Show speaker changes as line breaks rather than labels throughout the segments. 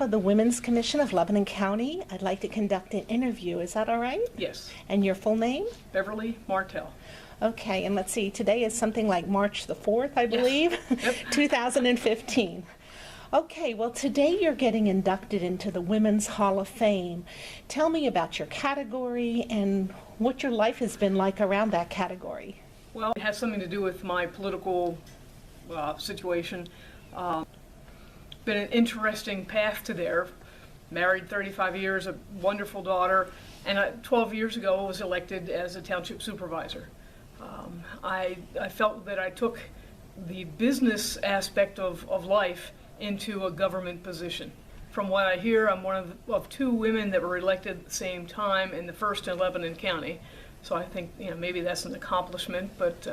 behalf of the Women's Commission of Lebanon County, I'd like to conduct an interview. Is that all right?
Yes.
And your full name?
Beverly Martel.
Okay, and let's see, today is something like March the 4th, I believe,
Yep.
2015. Okay, well, today you're getting inducted into the Women's Hall of Fame. Tell me about your category and what your life has been like around that category.
Well, it has something to do with my political situation. Been an interesting path to there. Married 35 years, a wonderful daughter, and 12 years ago I was elected as a township supervisor. I felt that I took the business aspect of life into a government position. From what I hear, I'm one of two women that were elected at the same time, and the first in Lebanon County. So I think maybe that's an accomplishment, but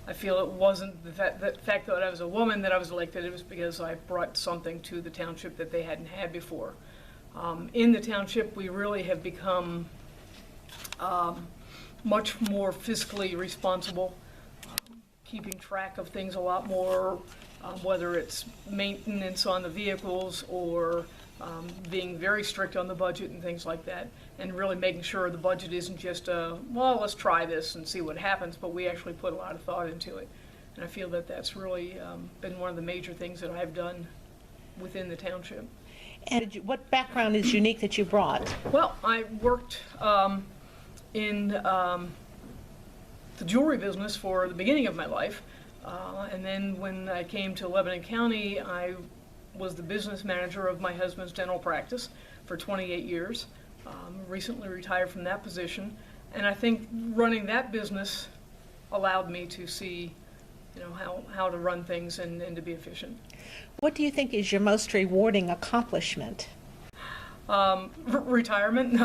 I feel it wasn't the fact that I was a woman that I was elected. It was because I brought something to the township that they hadn't had before. In the township, we really have become much more fiscally responsible, keeping track of things a lot more, whether it's maintenance on the vehicles or being very strict on the budget and things like that, and really making sure the budget isn't just well, let's try this and see what happens, but we actually put a lot of thought into it. And I feel that that's really been one of the major things that I've done within the township.
And what background is unique that you brought?
Well, I worked in the jewelry business for the beginning of my life, and then when I came to Lebanon County, I was the business manager of my husband's dental practice for 28 years. Recently retired from that position, and I think running that business allowed me to see, how to run things and to be efficient.
What do you think is your most rewarding accomplishment?
Retirement.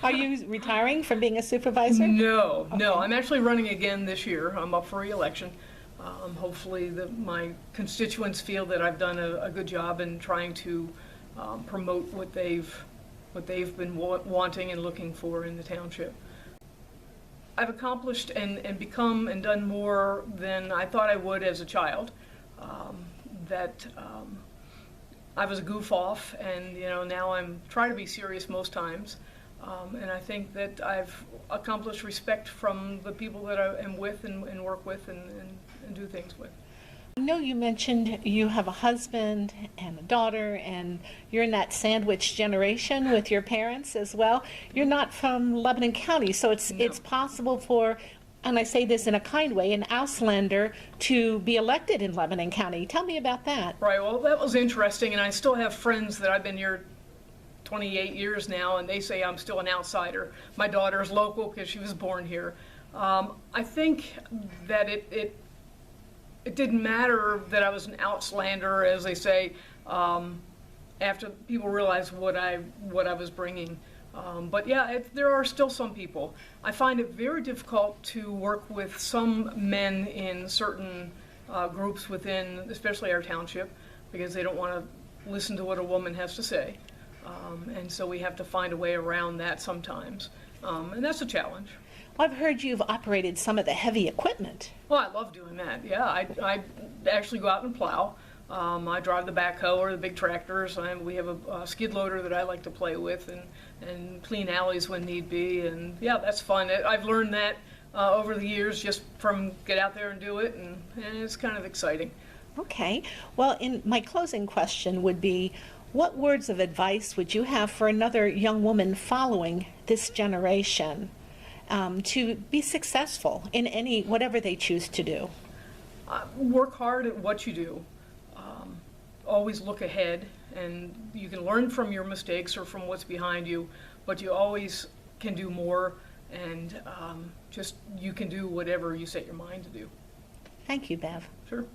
Are you retiring from being a supervisor?
No,
Okay.
no. I'm actually running again this year. I'm up for re-election. Hopefully my constituents feel that I've done a good job in trying to promote what they've been wanting and looking for in the township. I've accomplished and become and done more than I thought I would as a child. I was a goof off, and now I'm trying to be serious most times. And I think that I've accomplished respect from the people that I am with and work with and do things with.
I know you mentioned you have a husband and a daughter, and you're in that sandwich generation with your parents as well. You're not from Lebanon County, so it's possible for, and I say this in a kind way, an Auslander to be elected in Lebanon County. Tell me about that.
Right, well, that was interesting, and I still have friends that I've been here 28 years now, and they say I'm still an outsider. My daughter's local because she was born here. I think that it didn't matter that I was an Auslander, as they say, after people realized what I was bringing. But yeah, there are still some people. I find it very difficult to work with some men in certain groups within, especially our township, because they don't want to listen to what a woman has to say. And so we have to find a way around that sometimes. And that's a challenge.
Well, I've heard you've operated some of the heavy equipment.
Well, I love doing that. Yeah, I actually go out and plow. I drive the backhoe or the big tractors. We have a skid loader that I like to play with and clean alleys when need be. And yeah, that's fun. I've learned that over the years just from get out there and do it, and it's kind of exciting.
Okay. Well, in my closing question would be, what words of advice would you have for another young woman following this generation to be successful in whatever they choose to do?
Work hard at what you do. Always look ahead, and you can learn from your mistakes or from what's behind you, but you always can do more, and just you can do whatever you set your mind to do.
Thank you, Bev.
Sure.